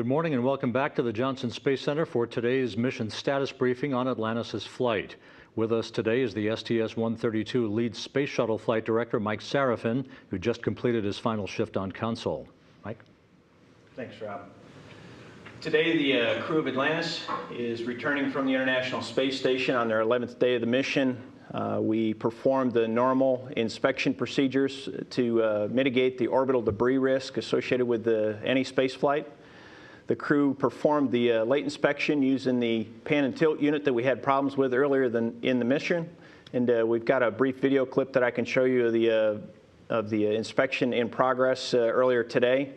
Good morning and welcome back to the Johnson Space Center for today's mission status briefing on Atlantis' flight. With us today is the STS-132 lead space shuttle flight director, Mike Sarafin, who just completed his final shift on console. Mike? Thanks, Rob. Today, the crew of Atlantis is returning from the International Space Station on their 11th day of the mission. We performed the normal inspection procedures to mitigate the orbital debris risk associated with any space flight. The crew performed the late inspection using the pan and tilt unit that we had problems with earlier in the mission. And we've got a brief video clip that I can show you of the inspection in progress earlier today.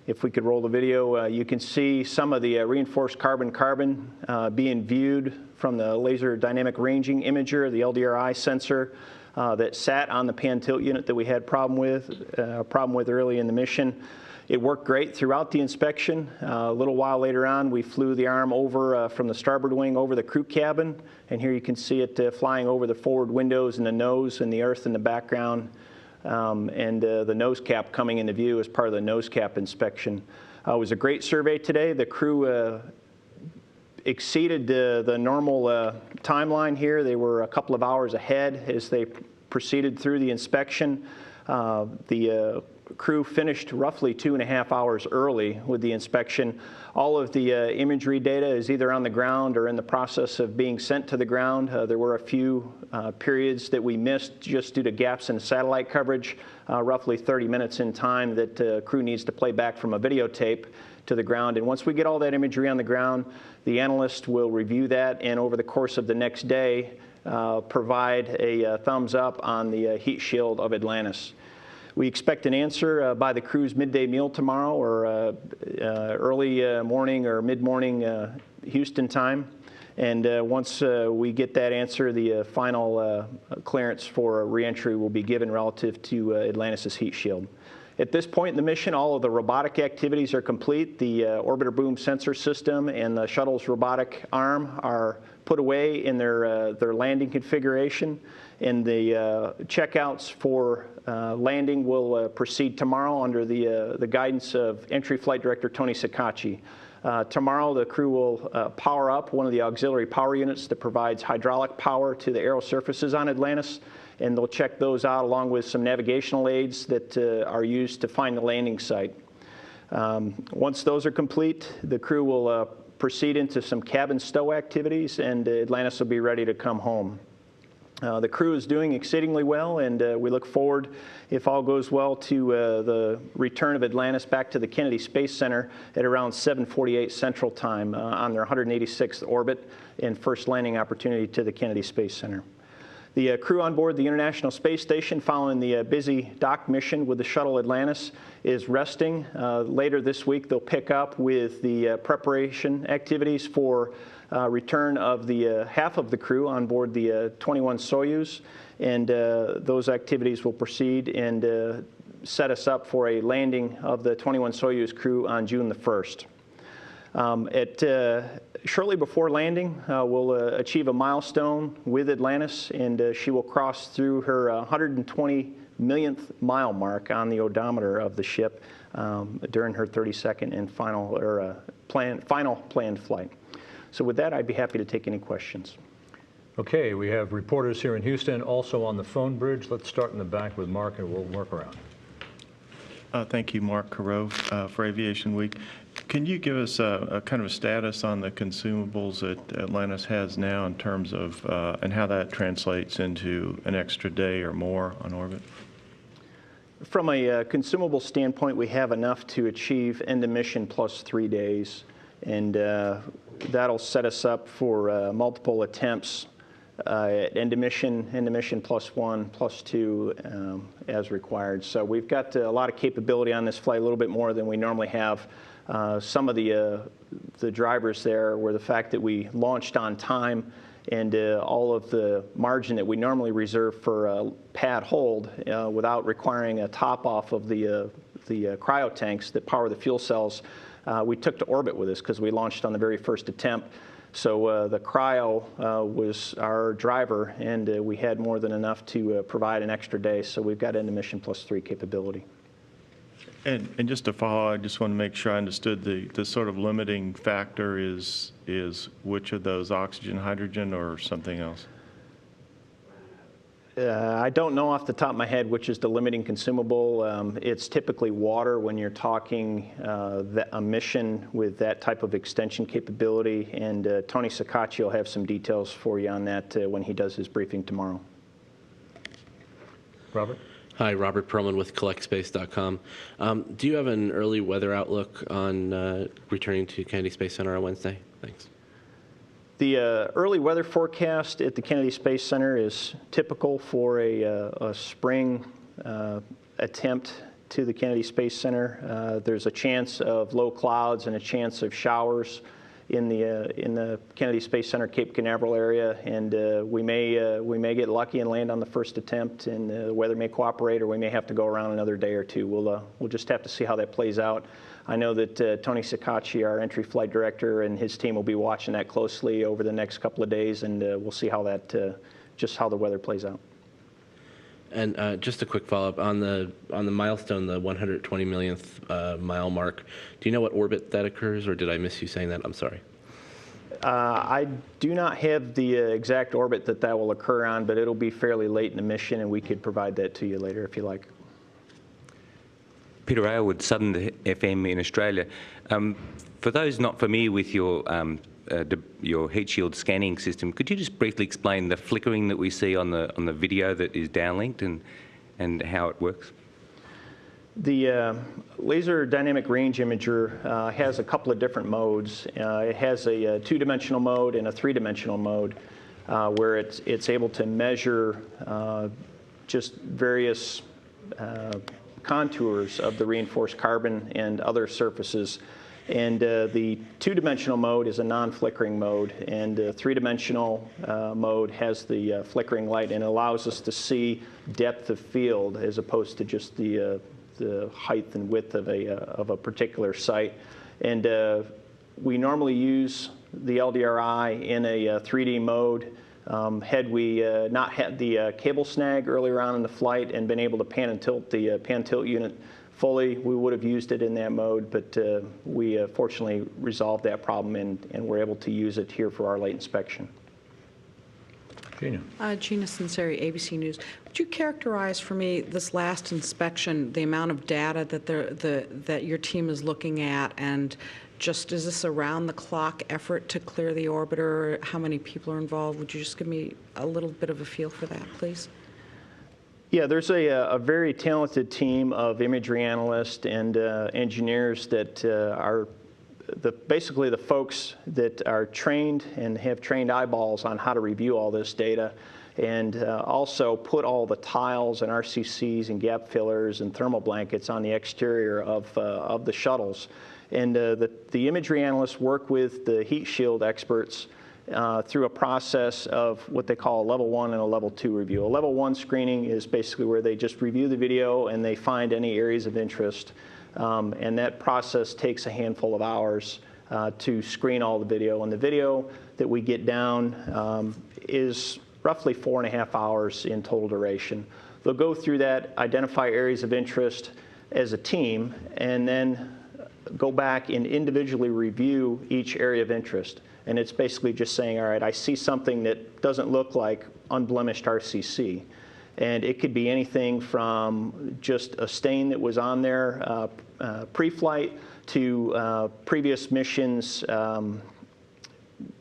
If we could roll the video, you can see some of the reinforced carbon-carbon being viewed from the laser dynamic ranging imager, the LDRI sensor that sat on the pan tilt unit that we had problem with early in the mission. It worked great throughout the inspection. A little while later on, we flew the arm over from the starboard wing over the crew cabin, and here you can see it flying over the forward windows and the nose and the earth in the background, and the nose cap coming into view as part of the nose cap inspection. It was a great survey today. The crew exceeded the normal timeline here. They were a couple of hours ahead as they proceeded through the inspection. The crew finished roughly 2.5 hours early with the inspection. All of the imagery data is either on the ground or in the process of being sent to the ground. There were a few periods that we missed just due to gaps in satellite coverage, roughly 30 minutes in time that crew needs to play back from a videotape to the ground. And once we get all that imagery on the ground, the analyst will review that and over the course of the next day provide a thumbs up on the heat shield of Atlantis. We expect an answer by the crew's midday meal tomorrow or early morning or mid-morning Houston time. And once we get that answer, the final clearance for reentry will be given relative to Atlantis' heat shield. At this point in the mission, all of the robotic activities are complete. The orbiter boom sensor system and the shuttle's robotic arm are put away in their landing configuration. And the checkouts for landing will proceed tomorrow under the guidance of Entry Flight Director Tony Sakachi. Tomorrow, the crew will power up one of the auxiliary power units that provides hydraulic power to the aero surfaces on Atlantis, and they'll check those out along with some navigational aids that are used to find the landing site. Once those are complete, the crew will proceed into some cabin stow activities, and Atlantis will be ready to come home. The crew is doing exceedingly well, and we look forward, if all goes well, to the return of Atlantis back to the Kennedy Space Center at around 7:48 Central Time on their 186th orbit and first landing opportunity to the Kennedy Space Center. The crew on board the International Space Station following the busy dock mission with the shuttle Atlantis is resting. Later this week, they'll pick up with the preparation activities for return of the half of the crew on board the 21 Soyuz, and those activities will proceed and set us up for a landing of the 21 Soyuz crew on June the 1st. Shortly before landing, we'll achieve a milestone with Atlantis, and she will cross through her 120 millionth mile mark on the odometer of the ship during her 32nd and final planned flight. So with that, I'd be happy to take any questions. Okay, we have reporters here in Houston, also on the phone bridge. Let's start in the back with Mark, and we'll work around. Thank you, Mark Carreau for Aviation Week. Can you give us a kind of a status on the consumables that Atlantis has now in terms of, and how that translates into an extra day or more on orbit? From a consumable standpoint, we have enough to achieve end of mission plus 3 days, and that'll set us up for multiple attempts at end of mission +1, +2 as required. So we've got a lot of capability on this flight, a little bit more than we normally have. Some of the drivers there were the fact that we launched on time, and all of the margin that we normally reserve for pad hold without requiring a top off of the cryo tanks that power the fuel cells, we took to orbit with us because we launched on the very first attempt. So the cryo was our driver, and we had more than enough to provide an extra day. So we've got end of mission +3 capability. And just to follow, I just want to make sure I understood the sort of limiting factor is which of those, oxygen, hydrogen, or something else? I don't know off the top of my head which is the limiting consumable. It's typically water when you're talking a mission with that type of extension capability. And Tony Saccacci will have some details for you on that when he does his briefing tomorrow. Robert? Hi, Robert Perlman with CollectSpace.com. Do you have an early weather outlook on returning to Kennedy Space Center on Wednesday? Thanks. The early weather forecast at the Kennedy Space Center is typical for a spring attempt to the Kennedy Space Center. There's a chance of low clouds and a chance of showers in the Kennedy Space Center Cape Canaveral area, and we may get lucky and land on the first attempt, and the weather may cooperate, or we may have to go around another day or two. We'll just have to see how that plays out. I know that Tony Saccacci, our entry flight director, and his team will be watching that closely over the next couple of days, and we'll see how that just how the weather plays out. And just a quick follow-up on the milestone, the 120 millionth mile mark. Do you know what orbit that occurs, or did I miss you saying that? I'm sorry. I do not have the exact orbit that will occur on, but it'll be fairly late in the mission, and we could provide that to you later if you like. Peter Aylward, Southern FM in Australia. For those not familiar with your heat shield scanning system, could you just briefly explain the flickering that we see on the video that is downlinked and how it works? The laser dynamic range imager has a couple of different modes. It has a two-dimensional mode and a three-dimensional mode where it's able to measure just various contours of the reinforced carbon and other surfaces. And the two-dimensional mode is a non-flickering mode, and the three-dimensional mode has the flickering light, and allows us to see depth of field as opposed to just the height and width of a particular site. And we normally use the LDRI in a 3D mode. Had we not had the cable snag earlier on in the flight and been able to pan and tilt the pan-tilt unit fully, we would have used it in that mode, but we fortunately resolved that problem and were able to use it here for our late inspection. Gina. Gina Sinceri, ABC News. Would you characterize for me this last inspection, the amount of data that your team is looking at, and just is this a round-the-clock effort to clear the orbiter? How many people are involved? Would you just give me a little bit of a feel for that, please? Yeah, there's a very talented team of imagery analysts and engineers that are basically the folks that are trained and have trained eyeballs on how to review all this data, and also put all the tiles and RCCs and gap fillers and thermal blankets on the exterior of the shuttles. And the imagery analysts work with the heat shield experts through a process of what they call a level 1 and a level 2 review. A level 1 screening is basically where they just review the video and they find any areas of interest. And that process takes a handful of hours to screen all the video. And the video that we get down is roughly 4.5 hours in total duration. They'll go through that, identify areas of interest as a team, and then go back and individually review each area of interest. And it's basically just saying, all right, I see something that doesn't look like unblemished RCC. And it could be anything from just a stain that was on there pre-flight to previous missions,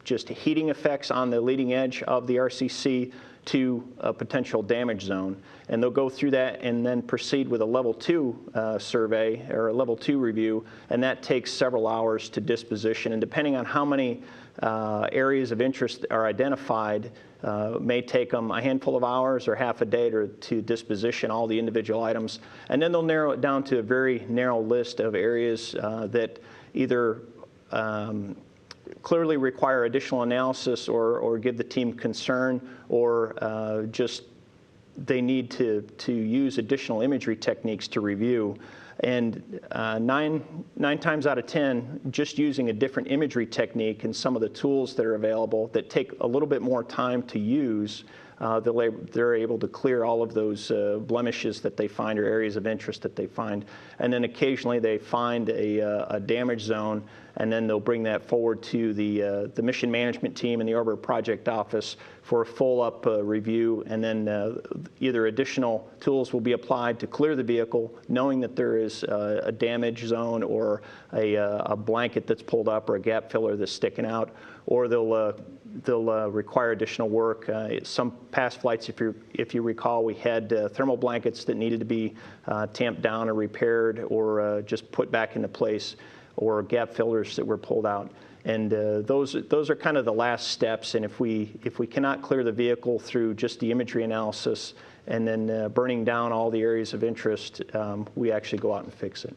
just heating effects on the leading edge of the RCC to a potential damage zone. And they'll go through that and then proceed with a level 2 survey or a level 2 review, and that takes several hours to disposition. And depending on how many areas of interest are identified, may take them a handful of hours or half a day to disposition all the individual items. And then they'll narrow it down to a very narrow list of areas that either clearly require additional analysis or give the team concern, or just they need to use additional imagery techniques to review. And nine times out of 10, just using a different imagery technique and some of the tools that are available that take a little bit more time to use they're able to clear all of those blemishes that they find or areas of interest that they find. And then occasionally they find a damage zone, and then they'll bring that forward to the mission management team and the Orbiter Project Office for a full-up review, and then either additional tools will be applied to clear the vehicle, knowing that there is a damage zone or a blanket that's pulled up or a gap filler that's sticking out, or they'll require additional work. Some past flights, if you recall, we had thermal blankets that needed to be tamped down or repaired or just put back into place, or gap fillers that were pulled out. And those are kind of the last steps. And if we cannot clear the vehicle through just the imagery analysis and then burning down all the areas of interest, we actually go out and fix it.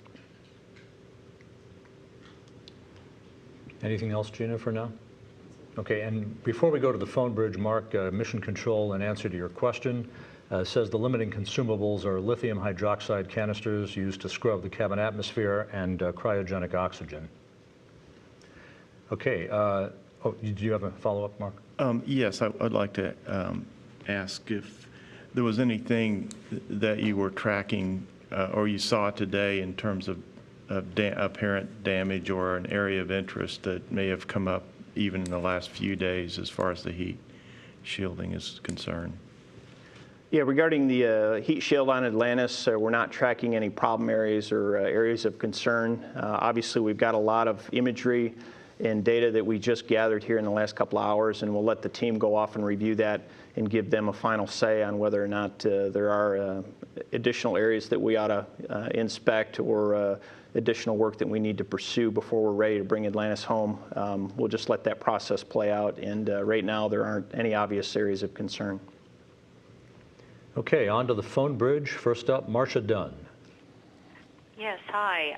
Anything else, Gina, for now? Okay, and before we go to the phone bridge, Mark, Mission Control, in answer to your question, says the limiting consumables are lithium hydroxide canisters used to scrub the cabin atmosphere and cryogenic oxygen. Okay, do you have a follow-up, Mark? Yes, I'd like to ask if there was anything that you were tracking or you saw today in terms of apparent damage or an area of interest that may have come up even in the last few days as far as the heat shielding is concerned. Yeah, regarding the heat shield on Atlantis, we're not tracking any problem areas or areas of concern. Obviously, we've got a lot of imagery and data that we just gathered here in the last couple of hours, and we'll let the team go off and review that and give them a final say on whether or not there are additional areas that we ought to inspect or additional work that we need to pursue before we're ready to bring Atlantis home. We'll just let that process play out, and right now there aren't any obvious areas of concern. Okay, on to the phone bridge. First up, Marcia Dunn. Yes, hi.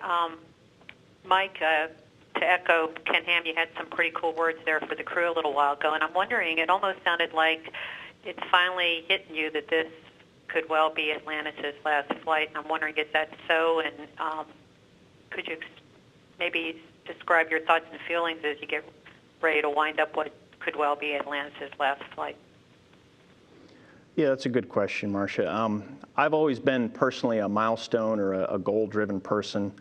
Mike, to echo Ken Ham, you had some pretty cool words there for the crew a little while ago, and I'm wondering, it almost sounded like it's finally hitting you that this could well be Atlantis' last flight, and I'm wondering, is that so, and could you maybe describe your thoughts and feelings as you get ready to wind up what could well be Atlantis' last flight? Yeah, that's a good question, Marcia. I've always been personally a milestone or a goal-driven person.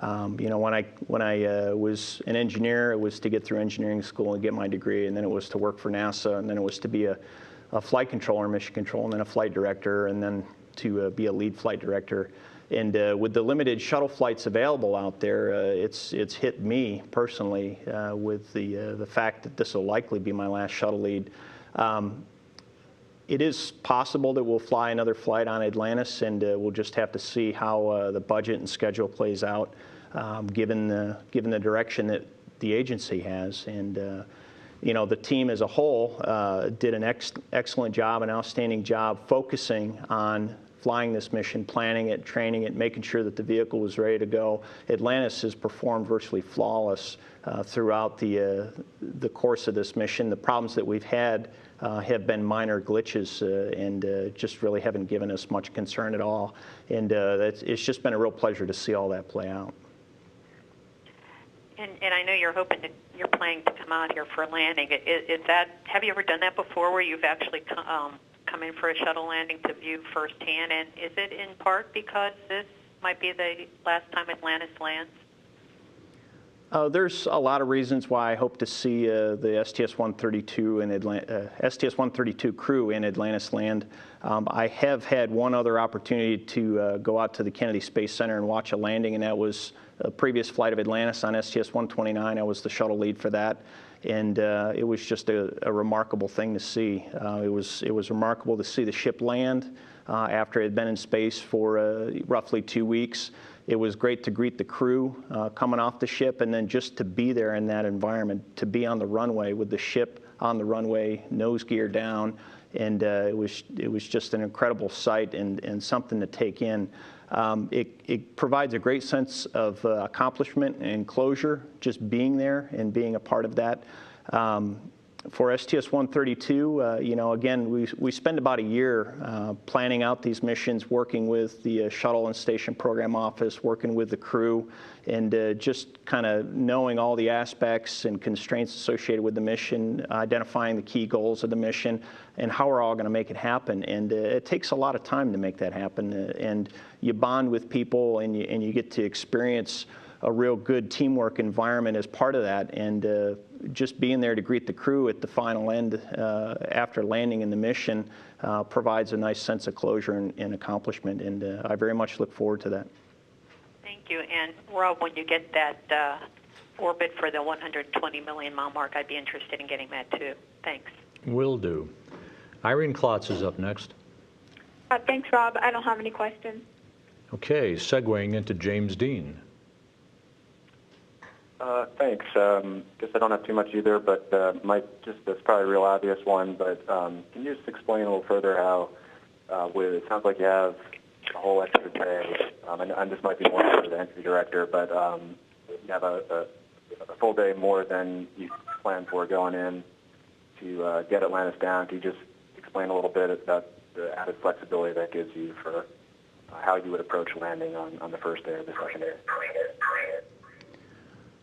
You know, when I was an engineer, it was to get through engineering school and get my degree, and then it was to work for NASA, and then it was to be a flight controller, mission control, and then a flight director, and then to be a lead flight director. And with the limited shuttle flights available out there, it's hit me personally with the fact that this will likely be my last shuttle lead. It is possible that we'll fly another flight on Atlantis, and we'll just have to see how the budget and schedule plays out, given the direction that the agency has. And you know, the team as a whole did an excellent job, an outstanding job, focusing on flying this mission, planning it, training it, making sure that the vehicle was ready to go. Atlantis has performed virtually flawless throughout the course of this mission. The problems that we've had have been minor glitches and just really haven't given us much concern at all. And it's just been a real pleasure to see all that play out. And I know you're you're planning to come out here for a landing. Have you ever done that before, where you've actually come in for a shuttle landing to view firsthand? And is it in part because this might be the last time Atlantis lands? There's a lot of reasons why I hope to see the STS-132 and STS-132 crew in Atlantis land. I have had one other opportunity to go out to the Kennedy Space Center and watch a landing, and that was a previous flight of Atlantis on STS-129. I was the shuttle lead for that, and it was just a remarkable thing to see. It was remarkable to see the ship land after it had been in space for roughly 2 weeks. It was great to greet the crew coming off the ship, and then just to be there in that environment, to be on the runway with the ship on the runway, nose gear down, and it was just an incredible sight and something to take in. It provides a great sense of accomplishment and closure, just being there and being a part of that. For STS-132, you know, again, we spend about a year planning out these missions, working with the Shuttle and Station Program Office, working with the crew, and just kind of knowing all the aspects and constraints associated with the mission, identifying the key goals of the mission, and how we're all going to make it happen. And it takes a lot of time to make that happen. And you bond with people, and you get to experience a real good teamwork environment as part of that. And just being there to greet the crew at the final end after landing in the mission provides a nice sense of closure and accomplishment. And I very much look forward to that. Thank you. And Rob, when you get that orbit for the 120 million mile mark, I'd be interested in getting that too. Thanks. Will do. Irene Klotz is up next. Thanks, Rob. I don't have any questions. Okay, segueing into James Dean. Thanks. Guess I don't have too much either, but it's probably a real obvious one, but can you just explain a little further how, it sounds like you have a whole extra day, and this might be more for the entry director, but you have a full day more than you planned for going in to get Atlantis down. Can you just explain a little bit about the added flexibility that gives you for how you would approach landing on the first day of the second day?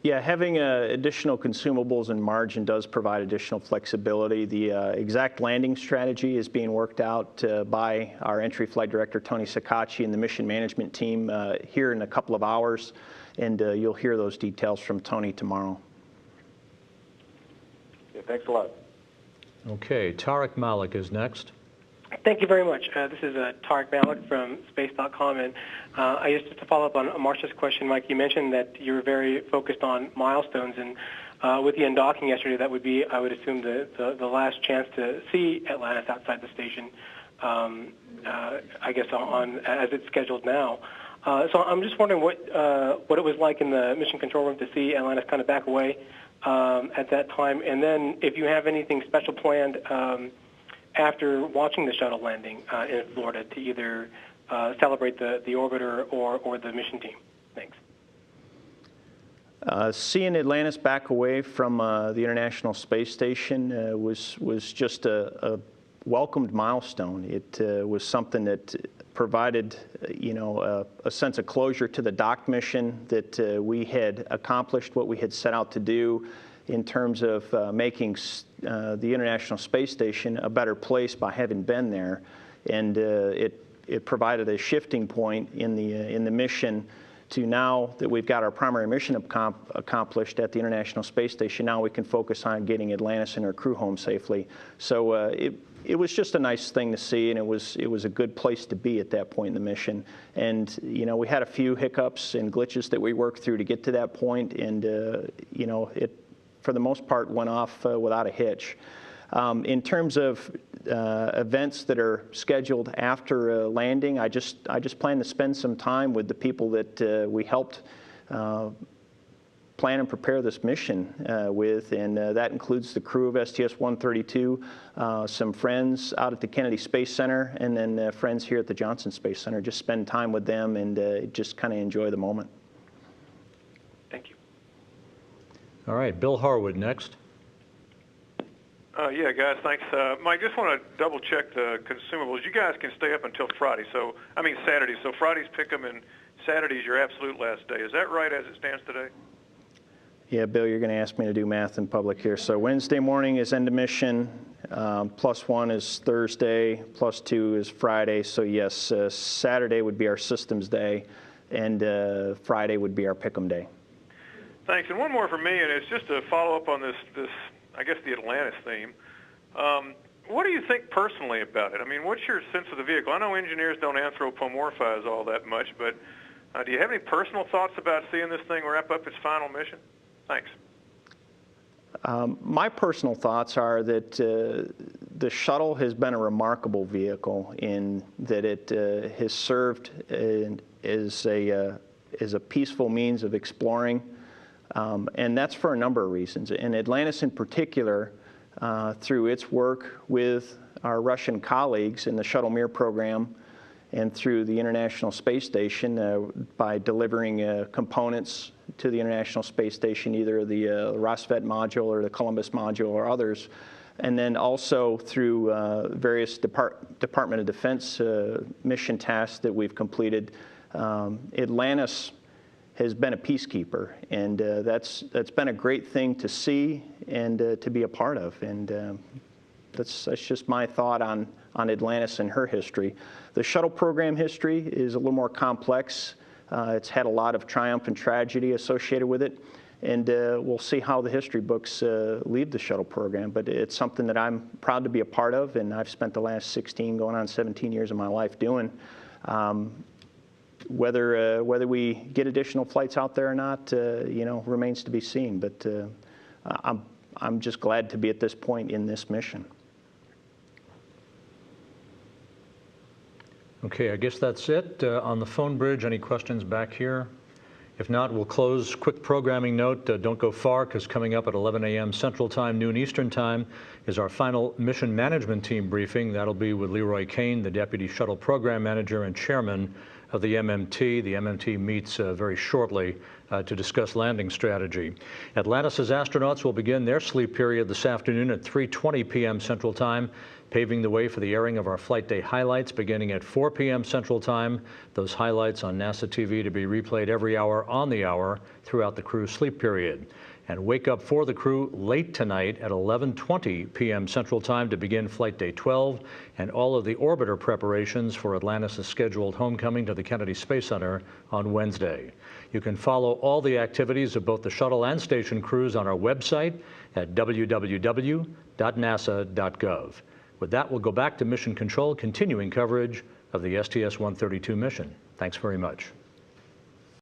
Yeah, having additional consumables and margin does provide additional flexibility. The exact landing strategy is being worked out by our entry flight director, Tony Sacacci, and the mission management team here in a couple of hours, and you'll hear those details from Tony tomorrow. Yeah, thanks a lot. Okay, Tariq Malik is next. Thank you very much. This is Tariq Malik from Space.com, and I just to follow up on Marcia's question, Mike, you mentioned that you're very focused on milestones, and with the undocking yesterday, that would be, I would assume, the last chance to see Atlantis outside the station, I guess, as it's scheduled now. So I'm just wondering what it was like in the mission control room to see Atlantis kind of back away at that time, and then if you have anything special planned after watching the shuttle landing in Florida to either celebrate the orbiter or the mission team. Thanks. Seeing Atlantis back away from the International Space Station was just a welcomed milestone. It was something that provided, you know, a sense of closure to the dock mission, that we had accomplished what we had set out to do in terms of making the International Space Station a better place by having been there, and it provided a shifting point in the mission to now that we've got our primary mission accomplished at the International Space Station. Now we can focus on getting Atlantis and her crew home safely. So it was just a nice thing to see, and it was a good place to be at that point in the mission. And you know, we had a few hiccups and glitches that we worked through to get to that point, and you know, it for the most part went off without a hitch. In terms of events that are scheduled after landing, I just plan to spend some time with the people that we helped plan and prepare this mission with, and that includes the crew of STS-132, some friends out at the Kennedy Space Center, and then friends here at the Johnson Space Center. Just spend time with them and just kind of enjoy the moment. Thank you. All right, Bill Harwood next. Yeah, guys, thanks. Mike, just want to double check the consumables. You guys can stay up until Friday, Saturday. So Friday's pick 'em and Saturday's your absolute last day. Is that right as it stands today? Yeah, Bill, you're going to ask me to do math in public here. So Wednesday morning is end of mission, +1 is Thursday, +2 is Friday. So yes, Saturday would be our systems day, and Friday would be our pick'em day. Thanks. And one more for me, and it's just a follow-up on this I guess, the Atlantis theme. What do you think personally about it? I mean, what's your sense of the vehicle? I know engineers don't anthropomorphize all that much, but do you have any personal thoughts about seeing this thing wrap up its final mission? Thanks. My personal thoughts are that the shuttle has been a remarkable vehicle in that it has served as a peaceful means of exploring. And that's for a number of reasons. And Atlantis in particular, through its work with our Russian colleagues in the Shuttle Mir program, and through the International Space Station by delivering components to the International Space Station, either the Rosvet module or the Columbus module or others. And then also through various Department of Defense mission tasks that we've completed. Atlantis has been a peacekeeper, and that's been a great thing to see and to be a part of. And that's just my thought on Atlantis and her history. The shuttle program history is a little more complex. It's had a lot of triumph and tragedy associated with it. And we'll see how the history books leave the shuttle program. But it's something that I'm proud to be a part of, and I've spent the last 16, going on 17 years of my life doing. Whether we get additional flights out there or not, remains to be seen. But I'm just glad to be at this point in this mission. Okay, I guess that's it. On the phone bridge, any questions back here? If not, we'll close. Quick programming note, don't go far, because coming up at 11 a.m. Central Time, noon Eastern Time, is our final mission management team briefing. That'll be with Leroy Kane, the Deputy Shuttle Program Manager and Chairman of the MMT. The MMT meets very shortly to discuss landing strategy. Atlantis' astronauts will begin their sleep period this afternoon at 3:20 p.m. Central Time, paving the way for the airing of our flight day highlights beginning at 4 p.m. Central Time. Those highlights on NASA TV to be replayed every hour on the hour throughout the crew's sleep period. And wake up for the crew late tonight at 11:20 p.m. Central Time to begin Flight Day 12 and all of the orbiter preparations for Atlantis' scheduled homecoming to the Kennedy Space Center on Wednesday. You can follow all the activities of both the shuttle and station crews on our website at www.nasa.gov. With that, we'll go back to Mission Control, continuing coverage of the STS-132 mission. Thanks very much.